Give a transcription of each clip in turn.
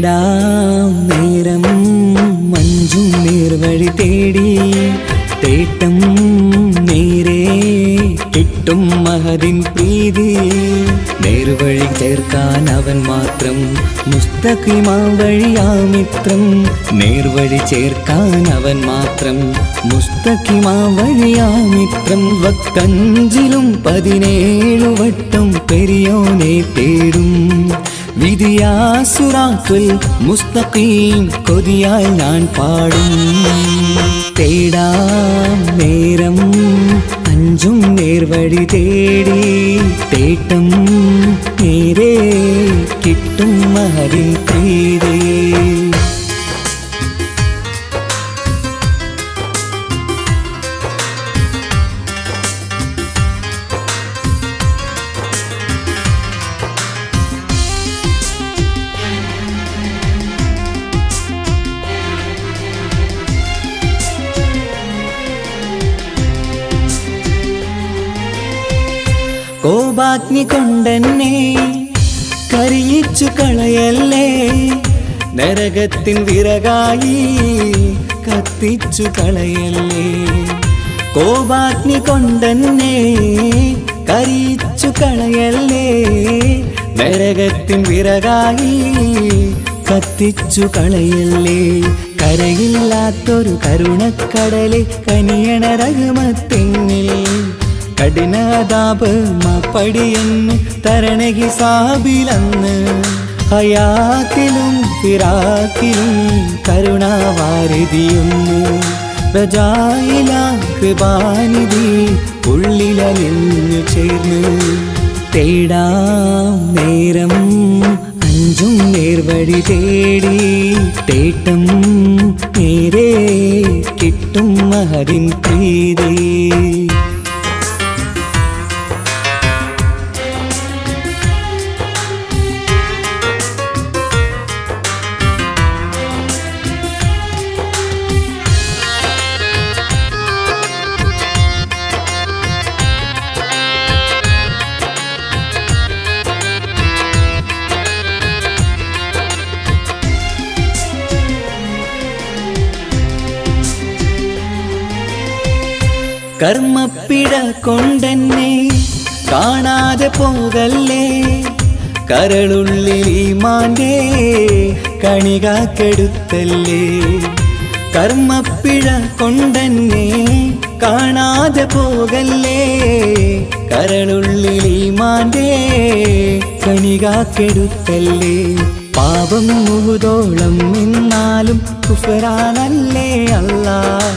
തേടാം നേരം മഞ്ചും നേർവഴി തേടി തേട്ടം നേരെ കിട്ടും മഹദിൻ പ്രീതി നേർവഴി ചേർക്കാൻ അവൻ മാത്രം മുസ്തഖിമാ വഴിയാമിത്രം നേർവഴി ചേർക്കാൻ അവൻ മാത്രം മുസ്തഖിമാ വഴിയാമിത്രം വക്കഞ്ചിലും 17 വട്ടം പെരിയോനെ തേടും വിധിയാ സിറാത്തുൽ മുസ്തഖീം കൊതിയാൽ ഞാൻ പാടും തേടാം നേരം അഞ്ചും നേർവഴി തേടി തേട്ടം നേരെ കിട്ടും മഹദിൻ പ്രീതി കോപാഗ്നി കൊണ്ടെന്നെ കരിയിച്ചു കളയല്ലേ നരകത്തിൻ വിറകായി കത്തിച്ചു കളയല്ലേ കോപാഗ്നി കൊണ്ടെന്നെ കരിയിച്ചു കളയല്ലേ നരകത്തിൻ വിറകായി കത്തിച്ചു കളയല്ലേ കരയില്ലാത്തൊരു കരുണക്കടലെ കനിയണ റഹ്മത്തിന്നിൽ കഠിനതാപ് മാപ്പടിയെന്ന് തരണ ഹിസാബിലന്ന് ഹയാത്തിലും ഫിറാക്കിലും കരുണാവാരിതിയൊന്ന് പ്രജായിലാകൃപാനിധി ഉള്ളിലലിഞ്ഞു ചേർന്ന് തേടാം നേരം അഞ്ചും നേർവഴി തേടി തേട്ടം നേരെ കിട്ടും മഹദിൻ പ്രീതി കർമ്മപ്പിഴ കൊണ്ടെന്നെ കാണാതെ പോകല്ലേ കരളുള്ളിൽ ഈമാന്റെ കണികാക്കെടുത്തല്ലേ കർമ്മപ്പിഴ കൊണ്ടെന്നെ കാണാതെ പോകല്ലേ കരളുള്ളിൽ ഈമാന്റെ കണികാക്കെടുത്തല്ലേ പാപം മുഹുദോളം എന്നാലും കുഫ്റാനല്ലേ അല്ലാഹ്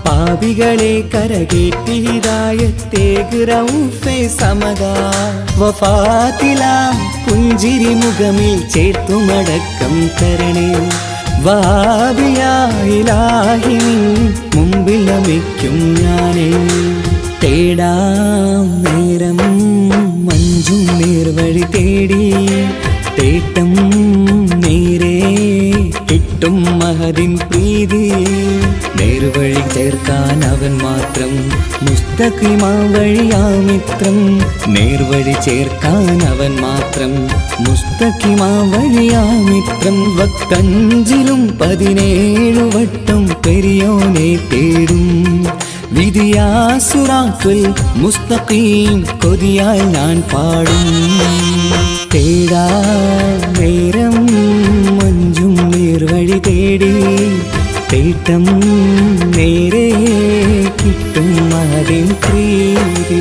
പാപികളെ കരകേറ്റി ഹിദായത്തേക് റഊഫേ സമദാ വഫാത്തിലാം പുഞ്ചിരി മുഖമിൽ ചേർത്തുമടക്കം തരണേ വഹാബിയായിലാഹി മുമ്പിൽ നമിക്കും ഞാനേ തേടാം നേരം മഞ്ചും നേർവഴി തേടി തേട്ടം നേരെ കിട്ടും മഹദിൻ പ്രീതി നേർവഴി ചേർക്കാൻ അവൻ മാത്രം മുസ്തഖിമാ വഴിയാമിത്രം നേർവഴി ചേർക്കാൻ അവൻ മാത്രം മുസ്തഖിമാ വഴിയാമിത്രം വക്കഞ്ചിലും 17 വട്ടം പെരിയോനെ തേടും വിധിയാ സിറാത്തുൽ മുസ്തഖീം കൊതിയാൽ ഞാൻ പാടും തേടാ നേരം മഞ്ചും നേർവഴി തേടി തേട്ടം നേരെ കിട്ടും മഹദിൻ പ്രീതി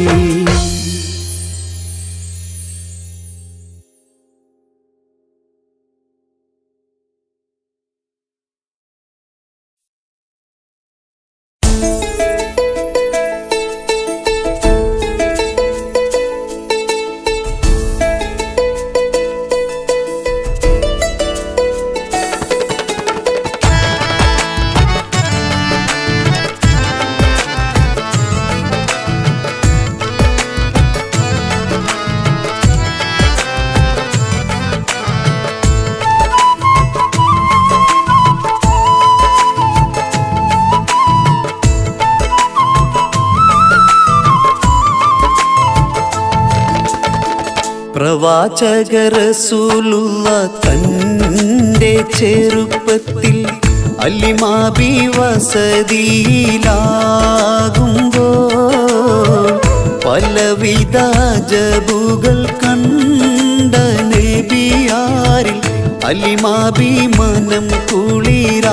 പ്രവാചക റസൂലുള്ള തന്റെ ചെറുപ്പത്തിൽ അലിമാബി വസതിയിലാകുമ്പോൾ പലവിധ ജബുകൾ കണ്ട നബിയാരിൽ അലിമാബി മനം കുളിരാകുന്നു.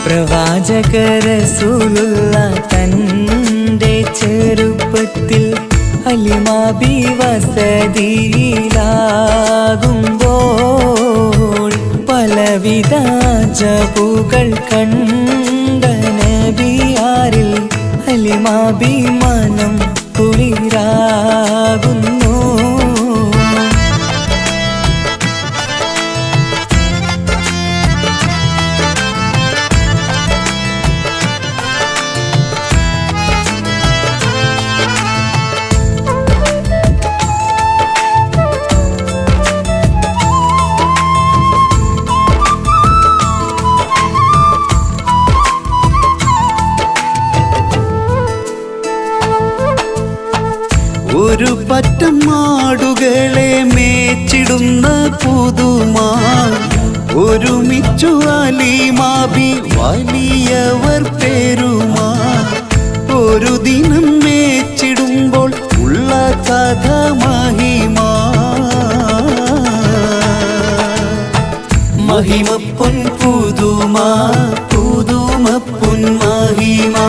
പ്രവാചക റസൂലുള്ള തന്റെ ചെറുപ്പത്തിൽ അലിമാബി വസതിയിലാകുമ്പോൾ പലവിധ ജബുകൾ കണ്ട നബിയാരിൽ അലിമാബി മനം കുളിരാകുന്നു. ഒരു പറ്റം മാടുകളെ മേച്ചിടുന്ന പുതുമാ ഒരുമിച്ചു അലിമാബി വലിയവർ പേരുമാ ഒരു ദിനം മേച്ചിടുമ്പോൾ ഉള്ള കഥ മഹിമാ മഹിമപ്പൊൻ പുതുമാ പുതുമപ്പൊൻ മഹിമാ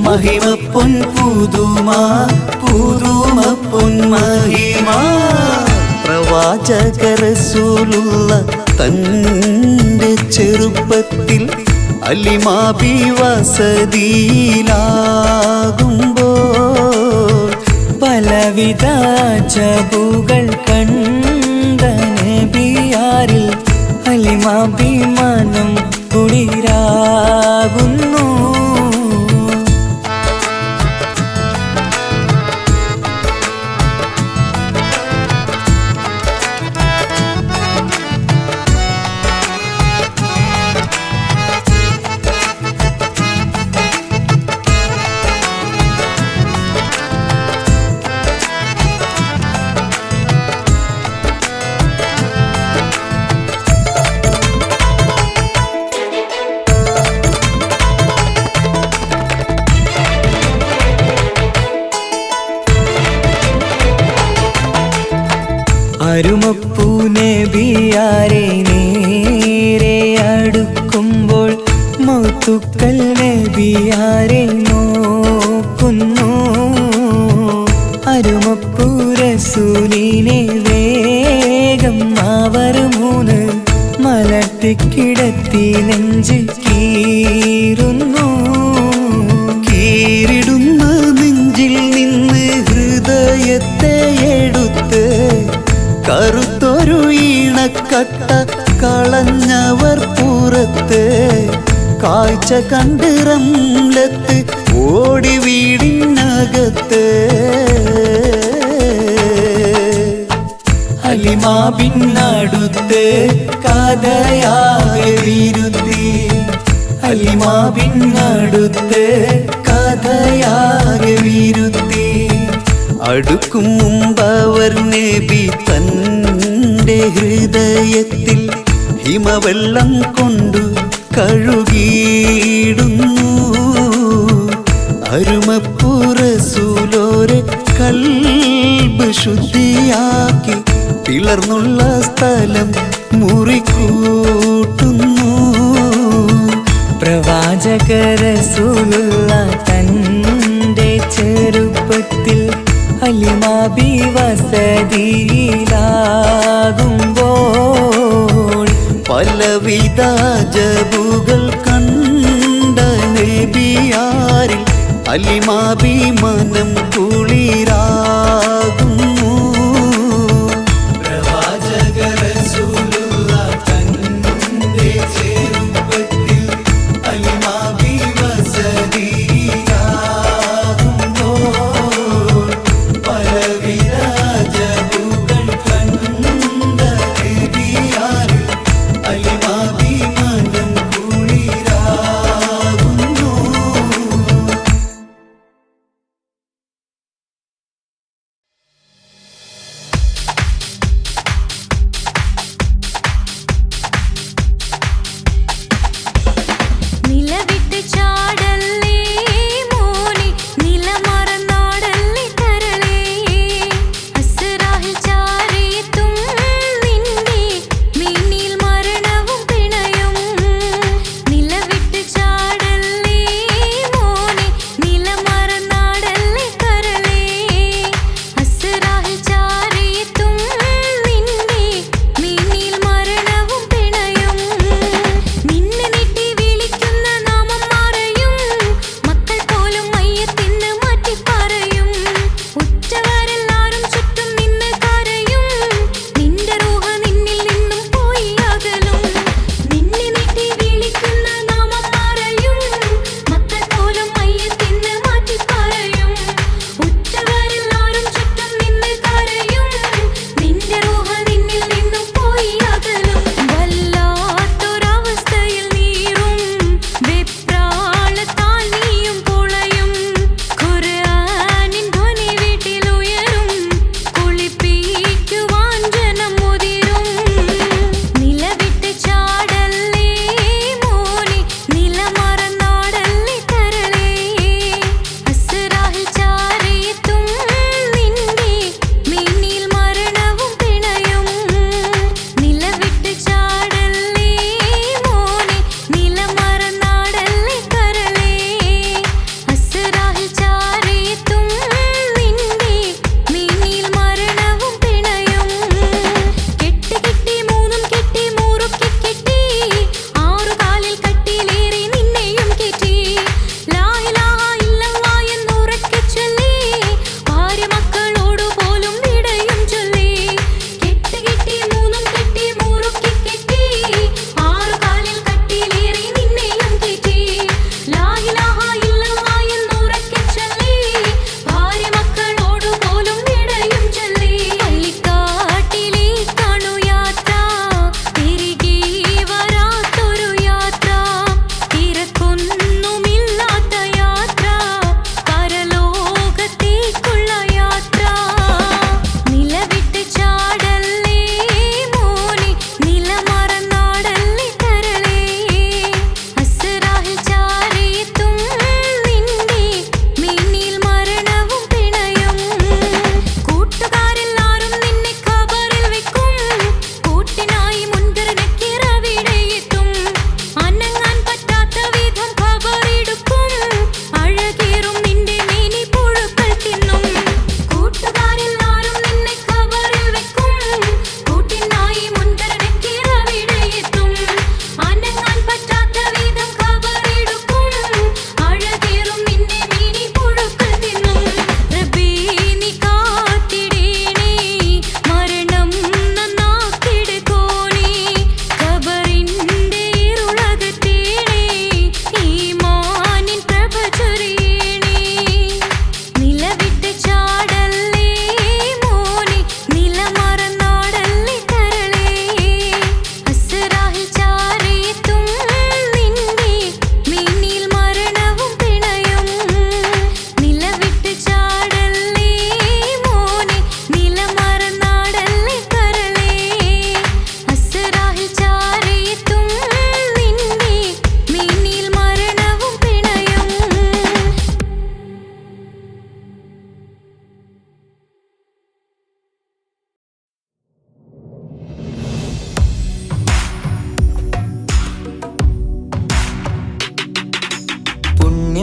മഹിമപ്പൊൻ പുതുമാ പുതുമപ്പൊൻ മഹിമാ. പ്രവാചക റസൂലുള്ള തന്റെ ചെറുപ്പത്തിൽ അലിമാബി വസതിയിലാകുമ്പോൾ പലവിധ ജബുകൾ കണ്ട നബിയാരിൽ അലിമാബി മനം കുളിരാകുന്നു. അരുമപ്പൂ നബിയാരെ നേരെ അടുക്കുമ്പോൾ മൗത്തുക്കൽ നബിയാരെ നോക്കുന്നു. അരുമപ്പൂ റസൂലിനെ വേഗം അവർ മൂന്ന് മലർത്തിക്കിടത്തി നെഞ്ച് കീറുന്നു. കീറിടുന്ന നെഞ്ചിൽ നിന്ന് ഹൃദയത്തെ എടുത്ത് കറുത്തൊരു ഈണക്കട്ട കളഞ്ഞവർ പുറത്ത് കാഴ്ച കണ്ട് റംലത്ത് ഓടി വീടിനകത്ത് അലിമാബിനടുത്ത് കഥയാകെ വിരുത്തി അലിമാബിനടുത്ത് കഥയാകെ വിരുത്തി അടുക്കും മുമ്പവർ നബി തന്റെ ഹൃദയത്തിൽ ഹിമവെള്ളം കൊണ്ടു കഴുകിയിടുന്നു. അരുമപ്പൂ റസൂലോരെ കൽബ് ശുദ്ധിയാക്കി പിളർന്നുള്ള സ്ഥലം മുറിക്കൂട്ടുന്നു. പ്രവാചക റസൂലുള്ള തന്റെ ചെറുപ്പത്തിൽ അലിമാബി വസതിയിലാകുമ്പോൾ പലവിധ ജബുകൾ കണ്ട നബിയാരിൽ അലിമാബി മനം കുളിരാകുന്നു. പ്രവാചക റസൂലുള്ള തന്റെ ചെറുപ്പത്തിൽ അലിമാബി വസതിയിലാകുമ്പോൾ പലവിധ ജബുകൾ കണ്ട നബിയാരിൽ അലിമാബി മനം കുളിരാകുന്നു.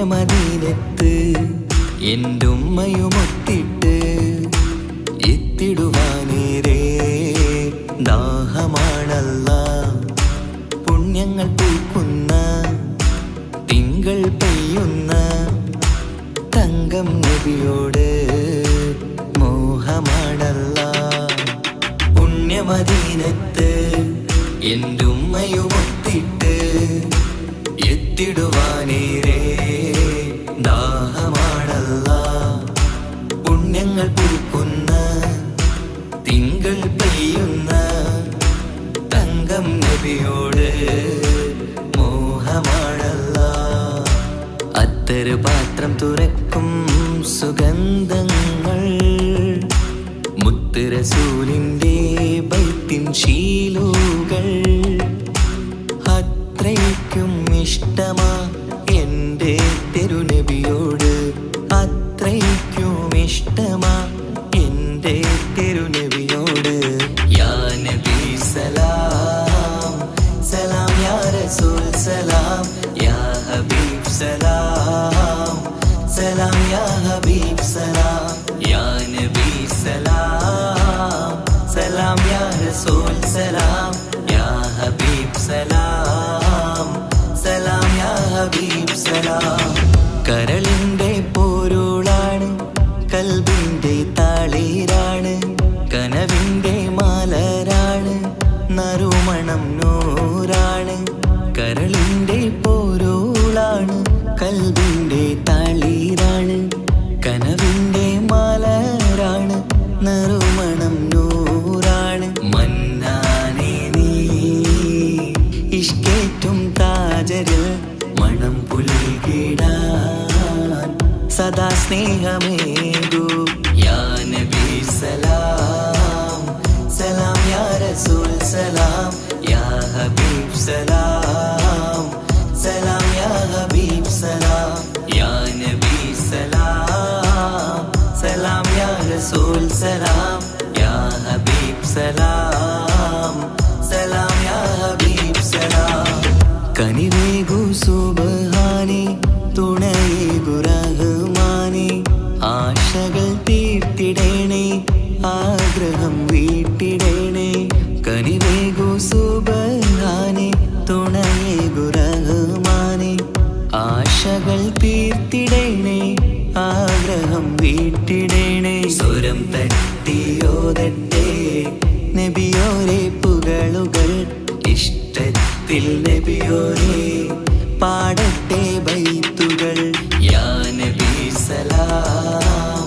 പുണ്യമദീനത്ത് എൻ്റെ ഉമ്മയുമൊത്തിട്ട് എത്തിടുവാനേരേ ദാഹമാണല്ലാ. പുണ്യങ്ങൾ പൂക്കുന്ന തിങ്കൾ പെയ്യുന്ന തങ്കം നബിയോട് മോഹമാണല്ലാ. പുണ്യമദീനത്ത് എൻ്റെ ഉമ്മയുമൊത്തിട്ട് എത്തിടുവാനേരേ ദാഹമാണല്ലാ. പുണ്യങ്ങൾ പൂക്കുന്ന തിങ്കൾ പെയ്യുന്ന തങ്കം നബിയോട് മോഹമാണല്ലാ. അത്തറ് പാത്രം തുറക്കും സുഗന്ധങ്ങൾ മുത്ത് റസൂലിൻ്റെ ബൈത്തിൻ ശീലുകൾ. അത്രയ്ക്കും ഇഷ്ടമാ എൻ്റെ തിരുനബിയോട്, അത്രയ്ക്കും ഇഷ്ടമാ എൻ്റെ തിരുനബിയോട്. യാ നബി സലാം സലാം, യാ റസൂൽ സലാം, യാ ഹബീബ് സലാം സലാം, യാ ഹബീബ് സലാം, യാ നബി സലാം സലാം, യാ റസൂൽ സലാം, യാ ഹബീബ് സലാം സലാം, യാ ഹബീബ് സലാം. കരളിൻ്റെ പോരുളാണ്, കൽബിൻ്റെ താളീരാണ്, കനവിൻ്റെ മാലരാണ്, നറുമണം നൂറാണ്. കരളിൻ്റെ പോരുളാണ്, കൽബിൻ്റെ താളീരാണ്, കനവിൻ്റെ മാലരാണ്, നറുമണം നൂറാണ്. മന്നാനേ നീ ഇഷ്കേറ്റും താജരിൽ മണം പുൽകിടാൻ സദാ സ്നേഹമേകൂ. യാ നബി സലാം സലാം, യാ റസൂൽ സലാം, യാ ഹബീബ് സലാം സലാം, യാ ഹബീബ് സലാം, യാ നബി സലാം സലാം, യാ റസൂൽ സലാം, യാ ഹബീബ് സലാം സലാം, യാ ഹബീബ് സലാം. കനിവേകു സുബ്ഹാനേ, തുണയേകു റഹ്മാനേ, ആശകൾ തീർത്തിടേണേ, ആഗ്രഹം വീട്ടിടേണേ. കനിവേകു സുബ്ഹാനേ, തുണയേകു റഹ്മാനേ, ആശകൾ തീർത്തിടേണേ, ആഗ്രഹം വീട്ടിടേണേ. സ്വരം തട്ടിയോതട്ടെ നബിയോരെ പുകളുകൾ, ഇഷ്ടത്തിൽ നബിയോരെ പാടട്ടെ ബൈത്തുകൾ. യാ നബി സലാം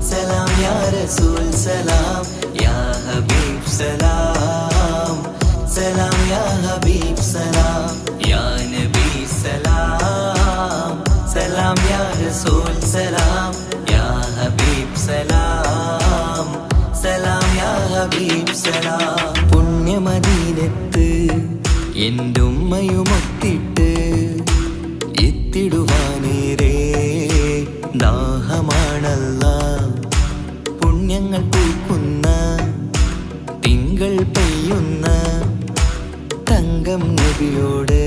സലാം, യാ റസൂൽ സലാം, യാ ഹബീബ് സലാം സലാം, യാ ഹബീബ് സലാം, യാ നബി സലാം സലാം, യാ റസൂൽ സലാം, യാ ഹബീബ് സലാം സലാം, യാ ഹബീബ് സലാം. പുണ്യമദീനത്ത് എൻ്റെ ഉമ്മയുമൊത്തിട്ട് എത്തിടുവാനേരേ ദാഹമാണല്ലാ. പുണ്യങ്ങൾ പൂക്കുന്ന തിങ്കൾ പെയ്യുന്ന തങ്കം നബിയോട്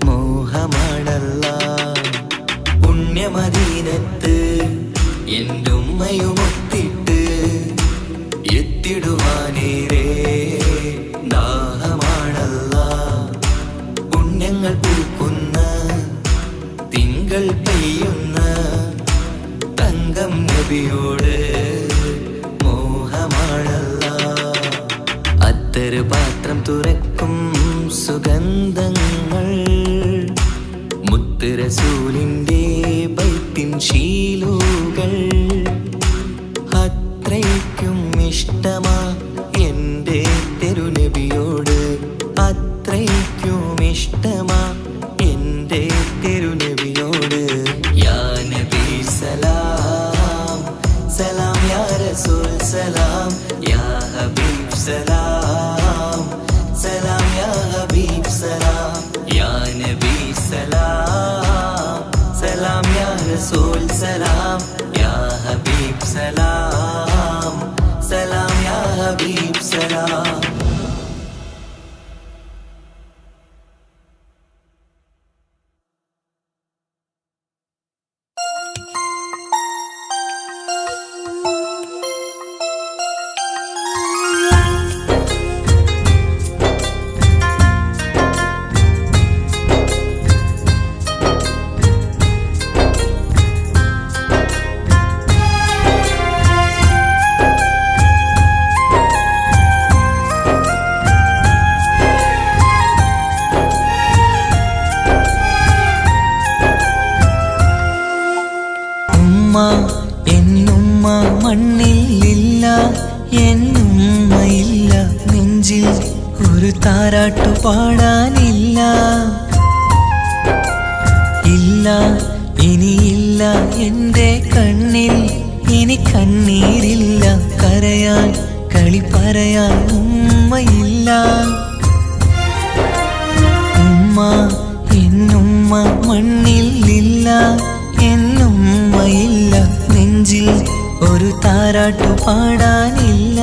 മോഹമാണല്ലാ. പുണ്യമദീനത്ത് എൻ്റെ ഉമ്മയുമൊത്തിട്ട് എത്തിടുവാനേരേ ദാഹമാണല്ലാ. പുണ്യങ്ങൾ പൂക്കുന്ന തിങ്കൾ പെയ്യുന്ന തങ്കം നബിയോട് മോഹമാണല്ലാ. അത്തറ് പാത്രം തുറക്കും സുഗന്ധങ്ങൾ മുത്ത് റസൂലിൻ്റെ ബൈത്തിൻ ശീലുകൾ. അത്രയ്ക്കും ഇഷ്ടമാ എൻ്റെ തിരുനബിയോട്, അത്രയ്ക്കും ഇഷ്ടമാ എൻ്റെ തിരുനബിയോട്. യാ നബി സലാം സലാം, യാ റസൂൽ സലാം, യാ ഹബീബ് സലാം സലാം, യാ ഹബീബ് സലാം, യാ നബി സലാം സലാം, യാ റസൂൽ സലാം, യാ ഹബീബ് സലാം സലാം, യാ ഹബീബ് സലാം. മണ്ണിലില്ല, എന്നുമ്മയില്ല, നെഞ്ചിൽ ഒരു താരാട്ടു പാടാനില്ല. ഇല്ല, ഇനിയില്ല എൻ്റെ കണ്ണിൽ, ഇനി കണ്ണീരില്ല, കരയാൻ കളി പറയാൻ ഉമ്മയില്ല. ഉമ്മ എന്നുമ്മ മണ്ണിലില്ല, എന്നുമ്മയില്ല, നെഞ്ചിൽ ഒരു താരാട്ടു പാടാനില്ല.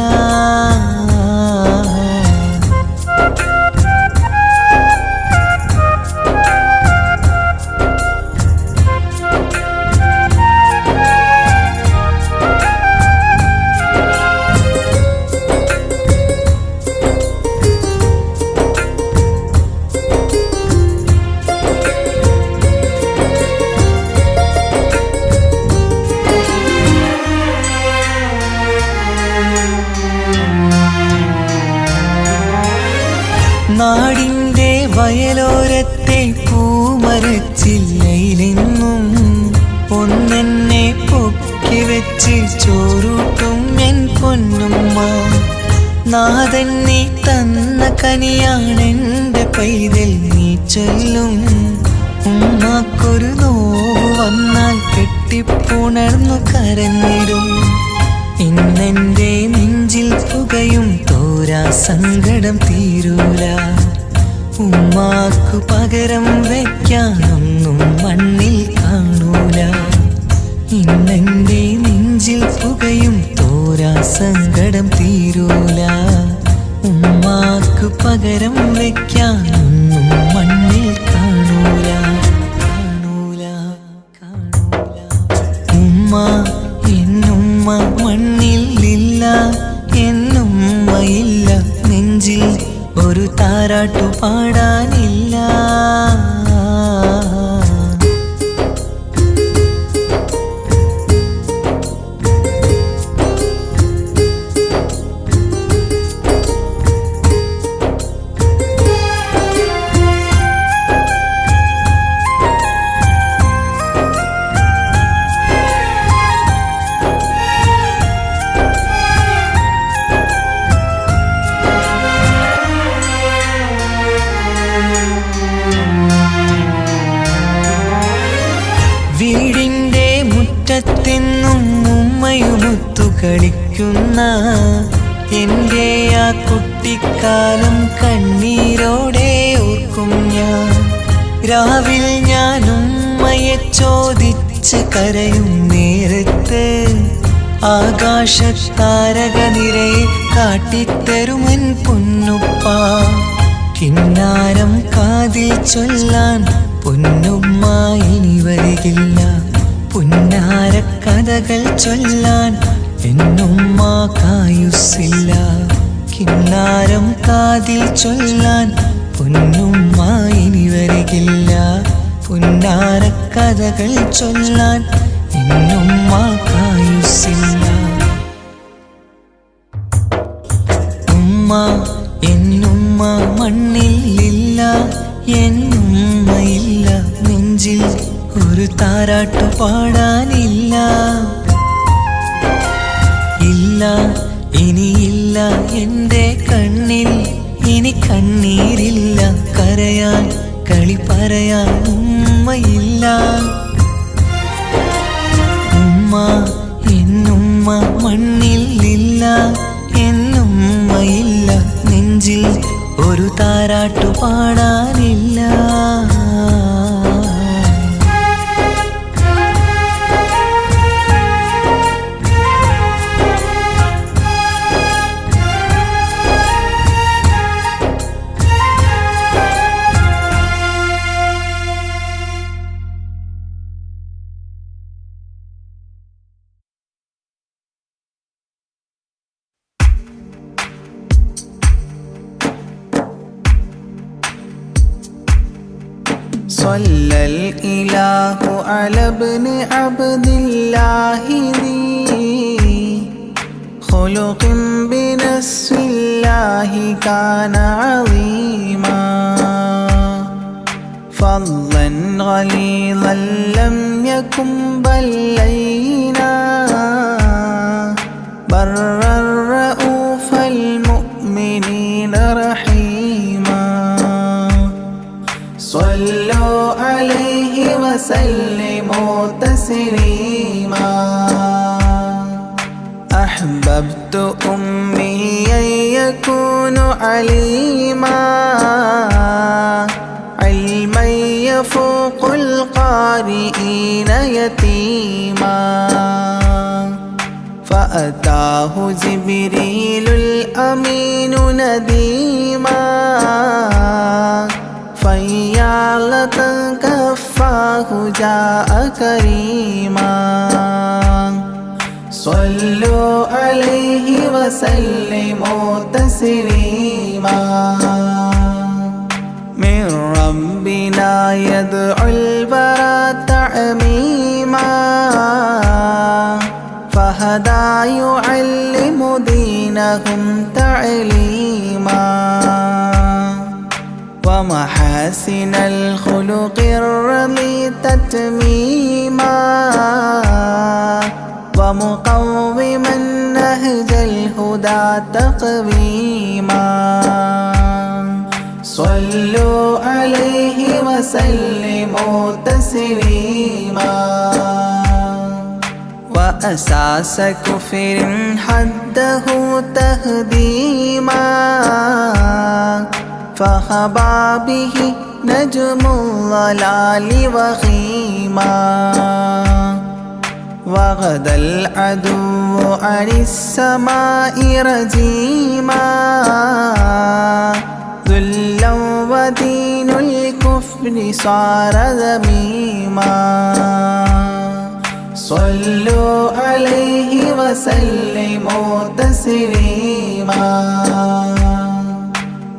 നാടിൻ്റെ വയലോരത്തെ പൂമരച്ചില്ലയിലെങ്ങും ഒന്നെന്നെ പൊക്കി വെച്ച് ചോറൂട്ടും എൻ പൊന്നുമ്മ. നാഥൻ നീ തന്ന കനിയാണെൻ്റെ പൈതൽ, നീ ചൊല്ലും ഉമ്മാക്കൊരു നോവ് വന്നാൽ കെട്ടിപ്പുണർന്നു കരഞ്ഞിടും. ഇന്നെൻ്റെ നെഞ്ചിൽ പുകയും തോരാ സങ്കടം തീരൂല. ഉമ്മാക്കു പകരം വയ്ക്കാനൊന്നും മണ്ണിൽ കാണൂല. ഇന്നെൻ്റെ നെഞ്ചിൽ പുകയും തോരാ സങ്കടം തീരൂല. ഉമ്മാക്കു പകരം വയ്ക്കാനൊന്നും മണ്ണിൽ കാണൂല, കാണൂല, കാണൂല. ഉമ്മ എന്നുമ്മ മണ്ണിലില്ല, എന്നുമ്മയില്ല, നെഞ്ചിൽ ഒരു താരാട്ടു പാടാനില്ല. വീടിൻ്റെ മുറ്റത്തെന്നും ഉമ്മയുമൊത്തു കളിക്കുന്ന എൻ്റെ ആ കുട്ടിക്കാലം കണ്ണീരോടെ ഓർക്കും ഞാൻ. രാവിൽ ഞാൻ ഉമ്മയെ ചോദിച്ച് കരയും നേരത്ത് ആകാശത്താരക നിറയെ കാട്ടിത്തരുമൻ പൊന്നുപ്പ. കിന്നാരം കാതിൽ ചൊല്ലാൻ പൊന്നുമ്മ ഇനി വരികില്ല, പുന്നാര കഥകൾ ചൊല്ലാൻ എന്നുമ്മ കായുസ്സില്ല. കിന്നാരം കാതിൽ ചൊല്ലാൻ പൊന്നുമ്മ ഇനി വരികില്ല, പുന്നാര കഥകൾ ചൊല്ലാൻ എന്നുമ്മ കായുസ്സില്ല. ഉമ്മ എന്നുമ്മ മണ്ണിലില്ല, എന്നുമ്മയില്ല, നെഞ്ചിൽ ഒരു താരാട്ടു പാടാനില്ല. ഇല്ല, ഇനിയില്ല എൻ്റെ കണ്ണിൽ, ഇനി കണ്ണീരില്ല, കരയാൻ കളി പറയാൻ ഉമ്മയില്ല. ഉമ്മ എന്നുമ്മ മണ്ണിലില്ല, എന്നുമ്മയില്ല, നെഞ്ചിൽ ഒരു താരാട്ടു പാടാനില്ല. صلى الإله على ابن عبد الله ذي خلق بنسب الله كان عظيما فضلا غليظا لم يكن بل لينا برا رؤوف المؤمنين رحيما صلوا عليه وسلموا تسليما أحببت أمي يكون عليما علما يفوق القارئين يتيما فأتاه جبريل الأمين نديما فيالة كفاه جاء كريما صلوا عليه وسلموا تسليما من ربنا يدعو البراء تعميما فهدى يعلم دينهم تعليما ومحاسن الخلق الرمي تتميما ومقوما نهج الهدى تقويما صلوا عليه وسلموا تسليما وأساس كفر حده تهديما فخبا به نجم الضلال وخيما وغدا العدو عن السماء رجيما ذلا ودين الكفر صار ذميما صلوا عليه وسلموا تسليما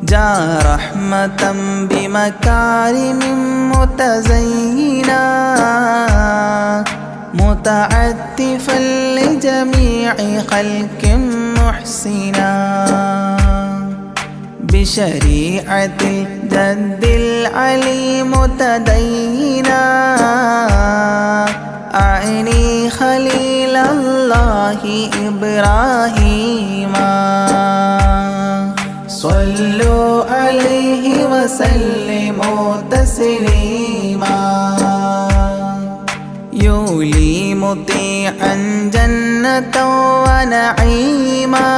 جاء رحمة بمكارم متزينا متعتفا لجميع خلق محسنا بشريعة الجد العلي متدينا أعني خليل الله إبراهيم صلوا عليه وسلموا تسليما يولي مطيعا جنة ونعيما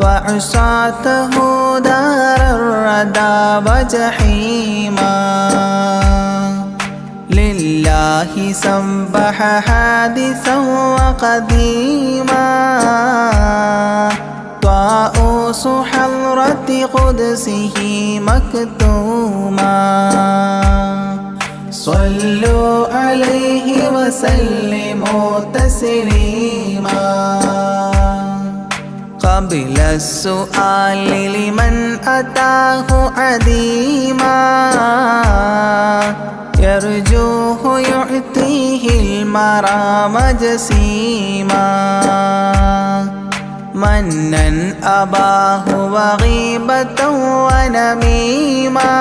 وعصاته دار الردى وجحيما لله سبح حادثا وقديما طاؤوس حضرة قدسه مكتوما صلوا عليه وسلموا تسليما قبل السؤال لمن أتاه عديما يرجوه يعطيه المرام جسيما منا أباه وغيبة ونميما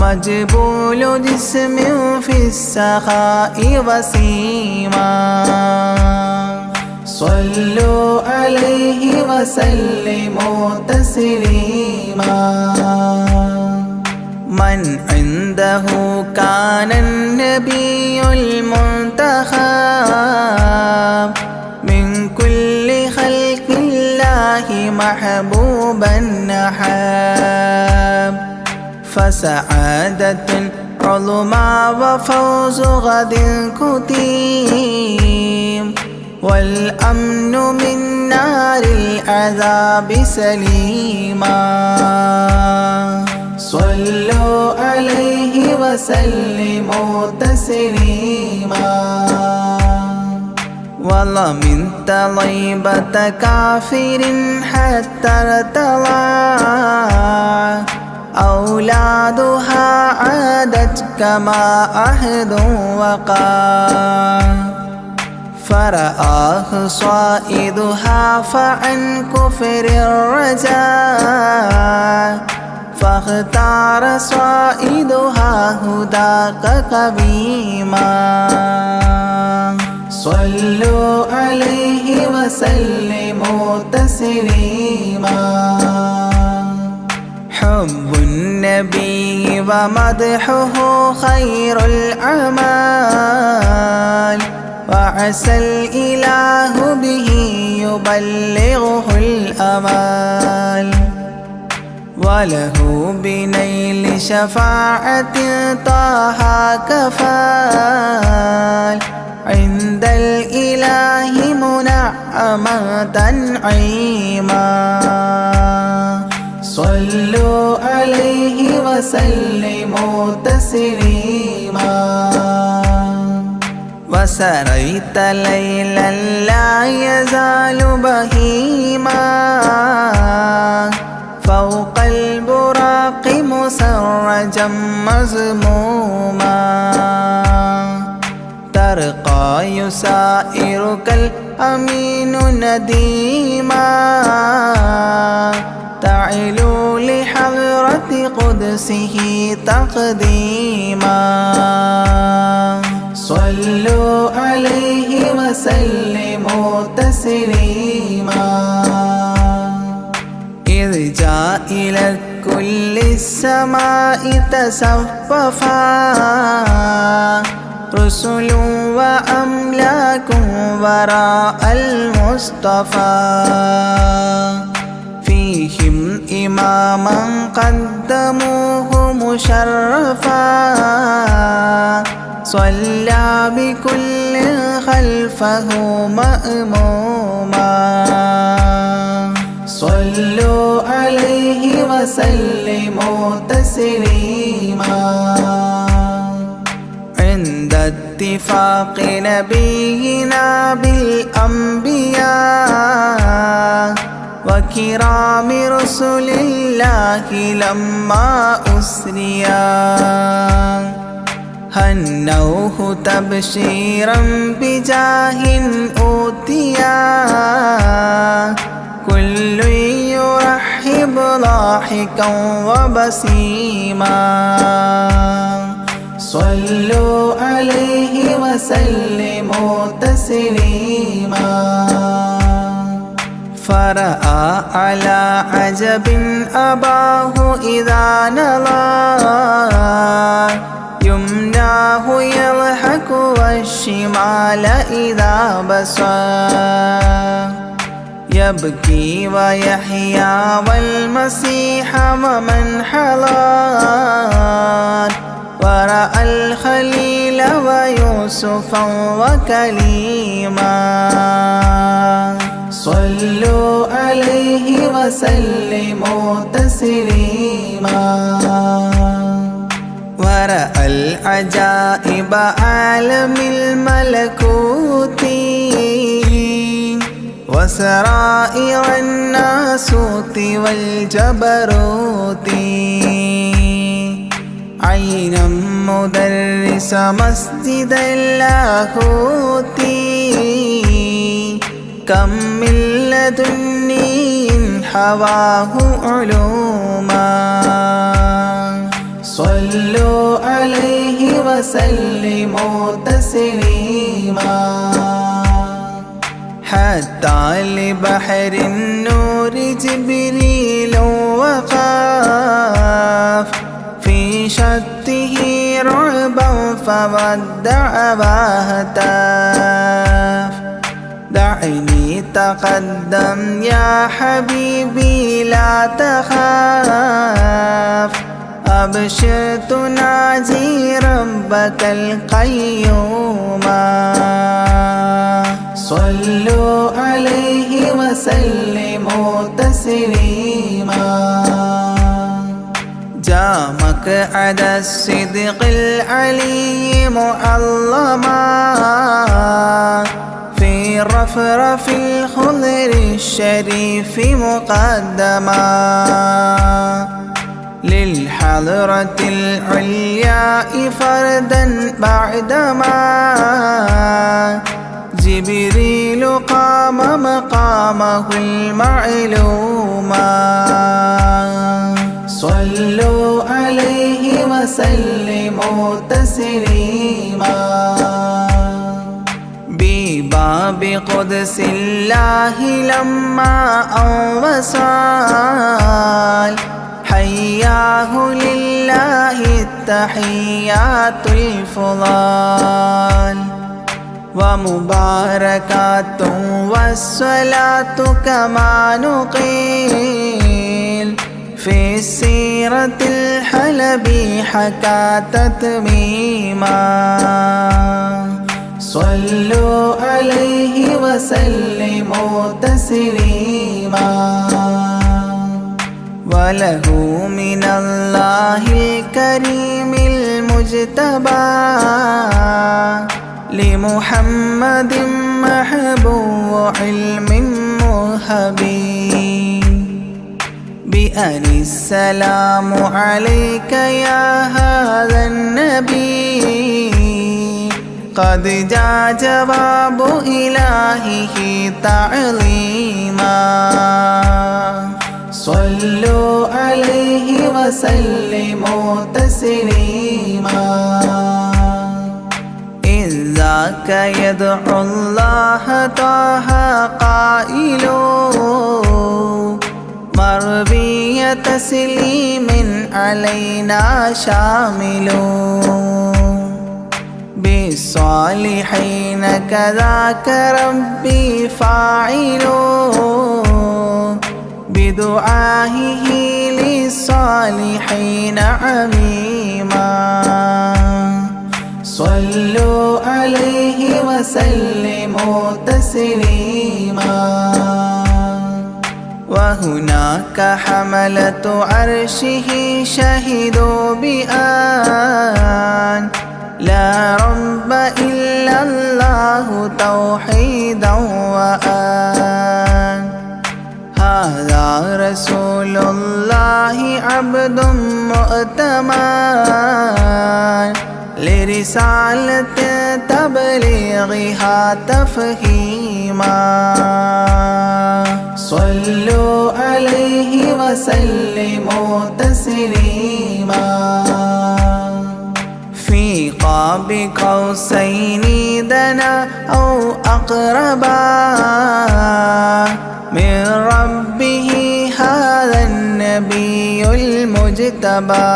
مجبول جسم في السخاء وسيما صلوا عليه وسلموا تسليما من عنده كان النبي المنتخب من كل خلق الله محبوبا نحب فسعادة عظمى وفوز غد كتيم والأمن من نار العذاب سليما صلوا عليه وسلموا تسليما ومن طيبة كافر حتى ارتضى أولادها عادت كما عهد وقع فرآه صائدها فعن كفر الرجاء فاختار صائدها هداك قويما صلوا عليه وسلموا تسليما حب النبي ومدحه خير الأعمال وعسى الإله به يبلغه الأمال وله بنيل شفاعة طه كفال عند الإله منعما تنعيما صلوا عليه وسلموا تسليما وسريت ليلا لا يزال بهيما فوق البراق مسرجا مزموما ترقى يسائرك الأمين نديما تعلو لحضرة قدسه تقديما صلوا عليه وسلموا تسليما إذ جاء إلى كل السماء تصففا رسل وأملاك وراء المصطفى فيهم إماما قدموه مشرفا صلى بكل خلفه مأموما صلوا عليه وسلموا تسليما عند اتفاق نبينا بالأنبياء وكرام رسل الله لما أسريا هنوه تبشيرا بجاه أوتيا كل يرحب ضاحكا وبسيما صلوا عليه وسلموا تسليما فرأى على عجب أباه إذا نظر يمناه يضحك والشمال إذا بصر يبكي ويحيى والمسيح ومن حضر ورأى الخليل ويوسفا وكليما صلوا عليه وسلموا تسليما ورأى العجائب عالم الملكوت وسرائر الناسوت والجبروت عينا مدرس مسجد اللاهوت كم من لدني حواه علوما صلوا عليه وسلموا تسليما حتى لبحر النور جبريل وقاف في شته رعبا فودع وهتاف دعني تقدم يا حبيبي لا تخاف أبشر تناجي ربك القيوم صلوا عليه وسلموا تسليما جاء مقعد الصدق العلي معظما في رفرف الخضر الشريف مقدما للحضرة العلياء فردا بعدما جبريل قام مقامه المعلوما صلوا عليه وسلموا تسليما بقدس الله لما أوصال حياه لله التحيات الفضال ومباركات والصلاة كما نقيل في السيرة الحلبي حكى تتميما صلوا عليه وسلموا تسليما وله من الله الكريم المجتبى لمحمد محبوب علم مهبي بأن السلام عليك يا هذا النبي قد جاء جواب إلهه تعظيما صلوا عليه وسلموا تسليما إذ ذاك يدعو الله طه قائل مربي تسليم علينا شامل بالصالحين كذاك ربي فاعل بدعائه للصالحين عميما صلوا عليه وسلموا تسليما وهناك حملة عرشه شهدوا بأن لا رب إلا الله توحيدا وأن هذا رسول الله عبد مؤتمن لرسالة تبليغها تفهيما صلوا عليه وسلموا تسليما في قاب قوسين دنا أو أقربا من ربه هذا النبي المجتبى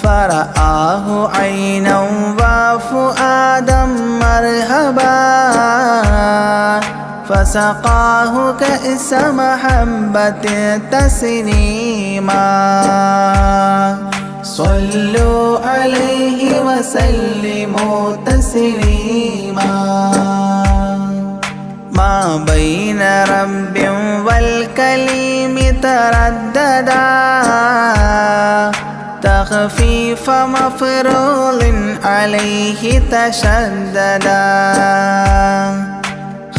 فرآه عينا وفؤادا مرهبا فسقاه كأس محبة تسنيما صلوا عليه وسلموا تسليما ما بين رب والكليم ترددا تخفيف مفروض عليه تشددا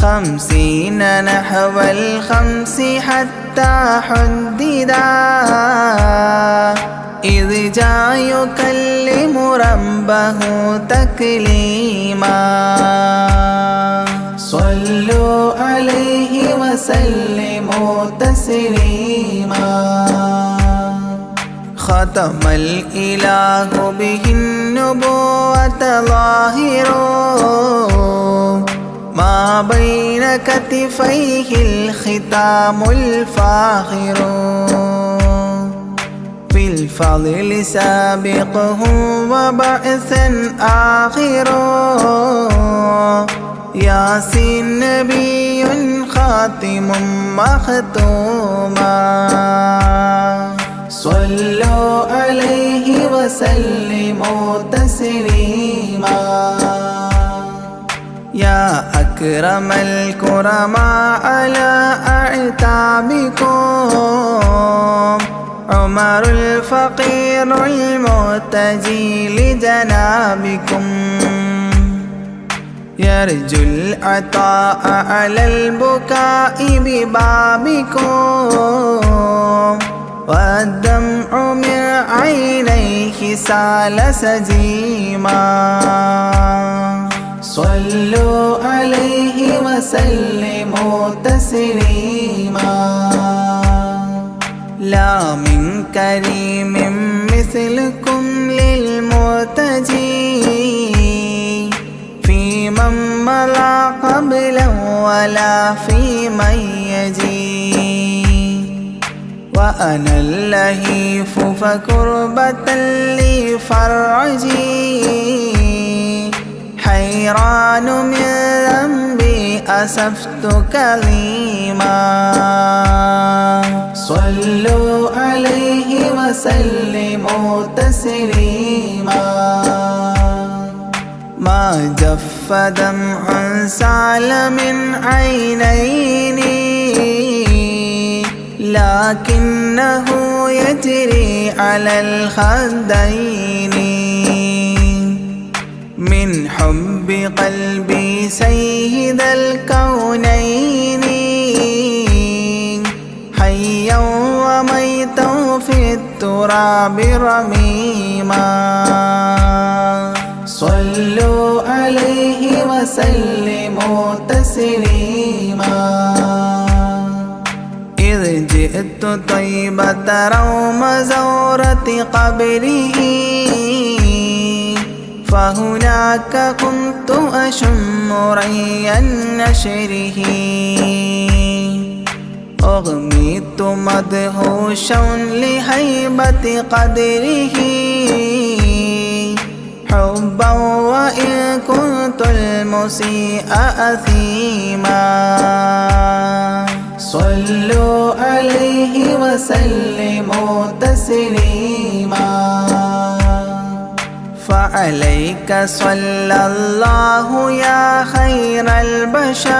50 نحو 5 حتى حددا إذ جاء يكلم ربه تكليما صلوا عليه وسلموا تسليما ختم الإله به النبوة ظاهر ما بين كتفيه الختام الفاخر في الفضل سابقه وبعثا آخر ياسين نبي خاتم مختوما صلوا عليه وسلموا تسليما يا أكرم الكرماء على أعتابكم عمر الفقير المرتجي لجنابكم يرجو العطاء على البكاء ببابكم والدمع من عينيه سال سجيما صلوا عليه وسلموا تسليما لا من كريم مثلكم للمرتجي في من مضى قبلا ولا في من يجي وأنا اللهيف فكربة لي فرجي حيران من ذنبي أسفت كليما صلوا عليه وسلموا تسليما ما جف دمع سال من عينيني لكنه يجري على الخدين من حب قلبي سيد الكونين حيا وميتا في التراب رميما صلوا عليه وسلموا تسليما إذ جئت طيبة روم زورة قبره فهناك كنت أشم ري نشره أغميت مدهوشا لهيبة قدره حبا وإن كنت المسيء أثيما صلوا عليه وسلموا تسليما فعليك صلى الله يا خير البشر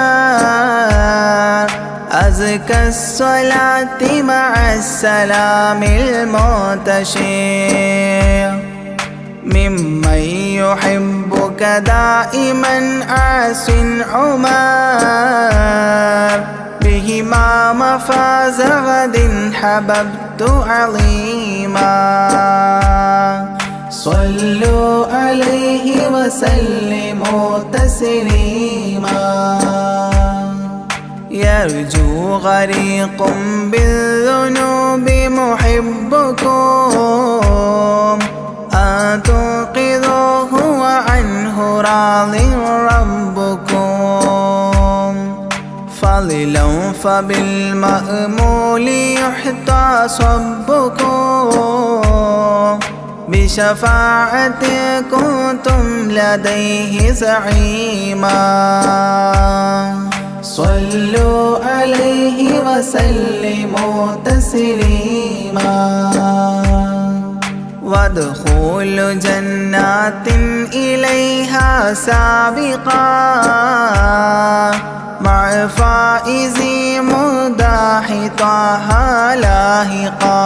أزكى الصلاة مع السلام المنتشر ممن يحبك دائما عاص عمر بهما مفاز غد حببت عظيما صلوا عليه وسلموا تسليما يرجو غريق بالذنوب محبكم أن تنقذوه وعنه راض ربكم فضلا فبالمأمول يحتى صبكم بشفاعة كنتم لديه زعيما صلوا عليه وسلموا تسليما وادخول جنات إليها سابقا مع فائز مداح طه لاهقا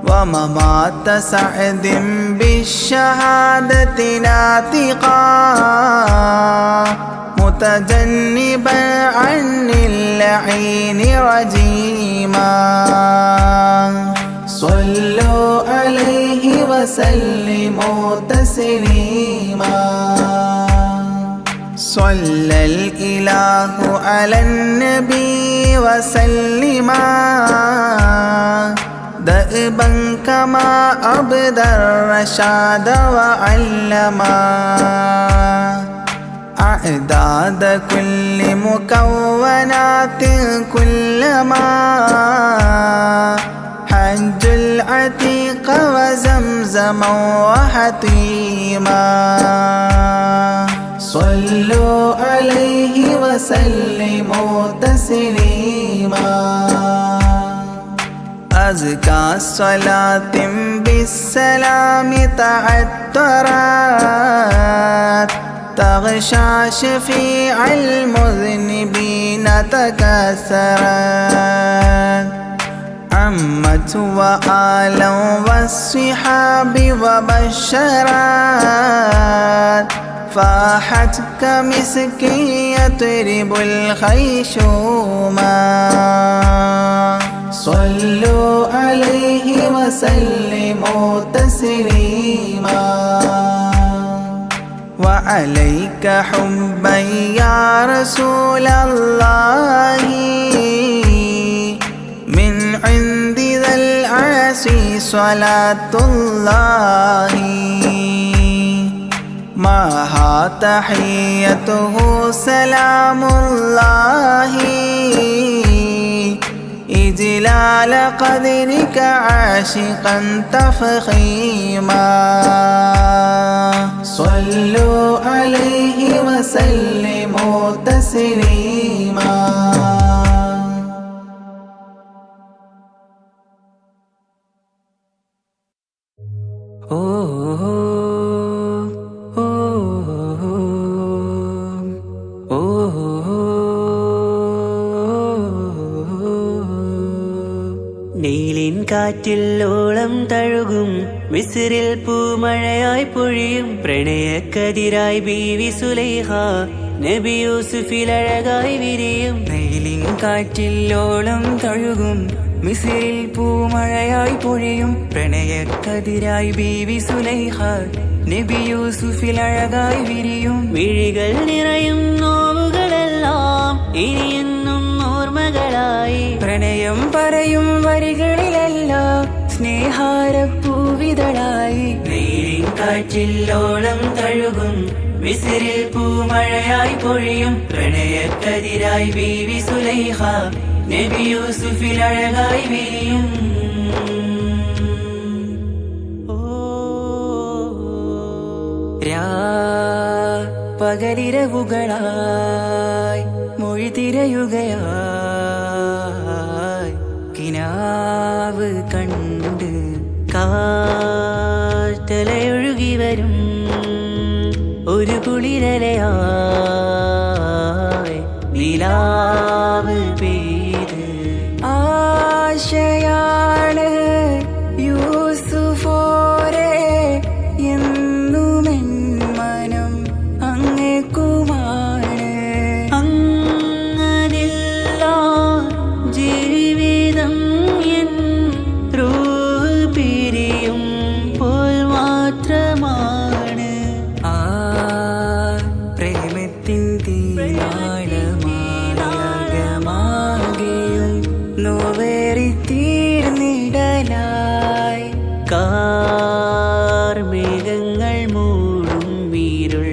وممات سعد بالشهادة ناطقا متجنبا عن اللعين رجيما صلوا عليه وسلموا تسليما صلى الإله على النبي وسلما دأبا كما أبدى الرشاد وعلما أعداد كل مكونات كلما حج العتيق وزمزما وحطيما صلوا عليه وسلموا تسليما أزكى الصلاة بالسلام تعترت تغشى شفيع المذنبين تكسرت عمت وآلا والصحاب وبشرت فاحت كمسك يطرب الخيشوما صلوا عليه وسلموا تسليما وعليك حبا يا رسول الله من عند ذا العرش صلاة الله മാഹാ തഹിയ്യതുഹു സലാമുല്ലാഹി ഇജ്ലാല ഖദ്രിക ആശിഖൻ തഫഖീമാ സ്വല്ലു അലൈഹി വസല്ലിമു തസ്ലീമാ. നീലിൻ കാറ്റിൽ ഓളം തഴുകും മിസ്രിൽ പൂമഴയായി പൊഴിയും പ്രണയക്കതിരായി ബീവി സുലൈഹ നബി യൂസുഫിൽ അഴകായി വിരിയും. നീലിൻ കാറ്റിൽ ഓളം തഴുകും മിസ്രിൽ പൂമഴയായി പൊഴിയും പ്രണയക്കതിരായി ബീവി സുലൈഹ നബി യൂസുഫിൽ അഴകായി വിരിയും. മിഴികൾ നിറയും നോവുകളെല്ലാം ഇനിയെന്നും ഓർമ്മകളായി പ്രണയം പറയും വരികളിലെല്ലാം സ്നേഹാരപ്പൂവിതളായി. നീലിൻ കാറ്റിൽ ഓളം തഴുകും മിസ്രിൽ പൂമഴയായി പൊഴിയും പ്രണയക്കതിരായി ബീവി സുലൈഹ നബി യൂസുഫിൽ അഴകായി വിരിയും. പകലിരവുകളായി മൊഴി തിരയുകയായി കിനാവ് കണ്ട് കാറ്റലയൊഴുകി വരും ഒരു കുളിരലയായി നിലാവ് പെയ്ത് ആശയാണ് യൂസുഫോരെ എന്നുമെൻ മനം അങ്ങേക്കുമാണ്. അങ്ങനില്ല ജീവിതം എൻ റൂഹ് പിരിയും പോൽ മാത്രമാണ്. ആ പ്രേമത്തിൻ തീനാളമാകമാകെയും നോവേറി തീർന്നിടലായി. കാർമേഘങ്ങൾ മൂടും വീരുൾ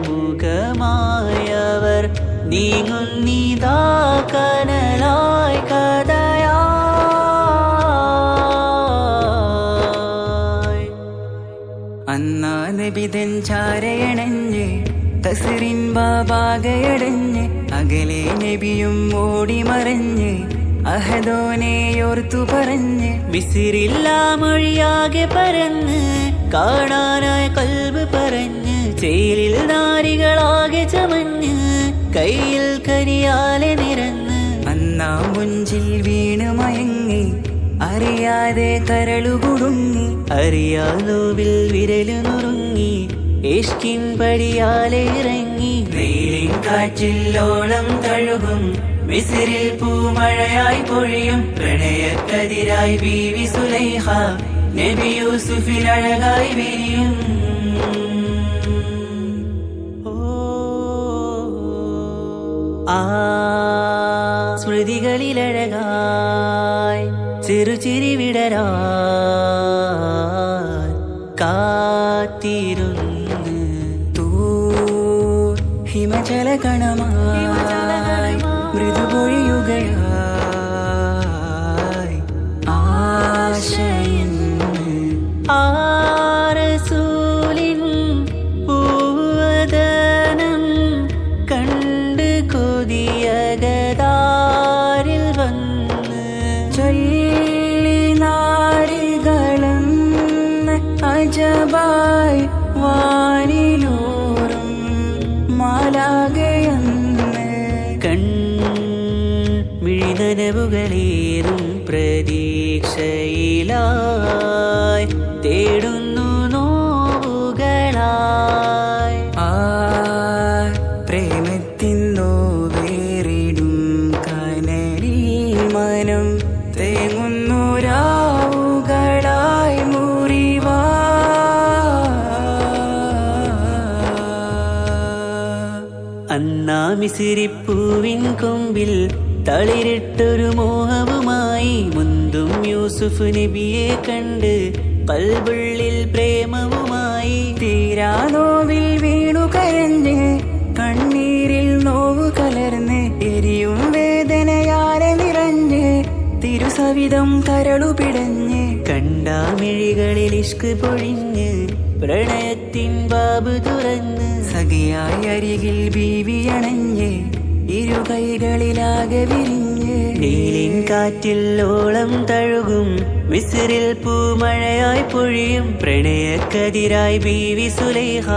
മുഖമായവർ നീങ്ങുന്നിതാ കനലായി കഥയായി. അന്നാ നബിതൻ ചാരയണഞ്ഞ് കസറിൻ ബാബാകയടഞ്ഞ് അകലെ നബിയും ഓടി മറഞ്ഞ് അഹദോനെയോർത്തു പറഞ്ഞ് മിസിറില്ലാ മൊഴിയാകെ പരന്ന് കാണാനായി കൽബ് പറഞ്ഞ് ചേലിൽ നാരികളാകെ ചമഞ്ഞ് കയ്യിൽ കരിയാലെ നിരന്ന് അന്നാ മുഞ്ചിൽ വീണ് മയങ്ങി അറിയാതെ കരളുകുടുങ്ങി അറിയാലോവിൽ വിരലു നുറുങ്ങി ഇഷ്കിൻ പടിയാലെ ഇറങ്ങി. നീലിൻ കാറ്റില്ലോളം തഴുകും മിസ്രിൽ പൂമഴയായി പൊഴിയും പ്രണയക്കതിരായി ബീവി സുലൈഹ നബി യൂസുഫിൽ അഴകായി വിരിയും. ആ സ്മൃതികളിലഴകായി ചെറുചിരി വിടരാൻ കാത്തിരുന്ന് ഹിമജല കണമായി മൃദുപൊഴിയുകയായി ആശയിൻ ആരസൂലിൻ പൂവദനം കണ്ട് കൊതിയകതാരിൽ വന്ന് ചൊല്ലി നാരികളെന്ന് അജബായി വാനിലൂറും മാലാകയെന്ന് മിഴിനനവുകളേറും പ്രതീക്ഷയിലായി തേടുന്നു നോവുകളായി. ആ പ്രേമത്തിൻ നോവേറിടും കനലിൽ മനം തേങ്ങുന്നു രാവുകളായി മുറിവാ. അന്നാ മിസിരിപ്പൂവിൻ കൊമ്പിൽ തളിരിട്ടൊരു മോഹവുമായി മുന്തും യൂസുഫ് നബിയെ കണ്ട് കൽബുള്ളിൽ പ്രേമവുമായി തീരാനോവിൽ വിധം കരളു പിടഞ്ഞ് കണ്ടാമിഴികളിൽ ഇഷ്ക് പൊഴിഞ്ഞ് പ്രണയത്തിൻ ബാബ് തുറന്ന് സഖിയായി അരികിൽ ബീവി അണഞ്ഞ് ഇരു കൈകളിലാകെ വിരിഞ്ഞ് നീലിൻ കാറ്റിൽ ഓളം തഴുകും മിസ്രിൽ പൂമഴയായി പൊഴിയും പ്രണയക്കതിരായി ബീവി സുലൈഹ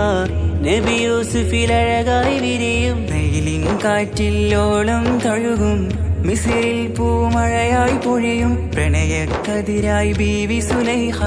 നബി യൂസുഫിൽ അഴകായി വിരിയും വെയിലിൻ കാറ്റിൽ ഓളം തഴുകും മിസിറിൽ പൂമഴയായി പൊഴിയും പ്രണയക്കതിരായി ബീവി സുലൈഹ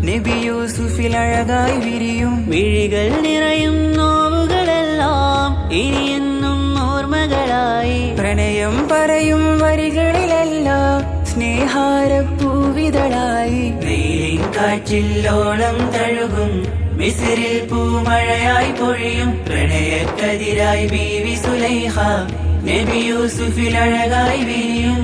നബി യൂസുഫിൽ അഴകായി വിരിയും മിഴികൾ നിറയും നോവുകളെല്ലാം ഇനിയെന്നും ഓർമ്മകളായി പ്രണയം പറയും വരികളിലെല്ലാം സ്നേഹാരപ്പൂവിതളായി വെയിലിൻ കാറ്റിൽ ഓളം തഴുകും മിസ്രിൽ പൂമഴയായി പൊഴിയും പ്രണയക്കതിരായി ബീവി സുലൈഹ നബി യൂസുഫിൽ അഴകായി വിരിയും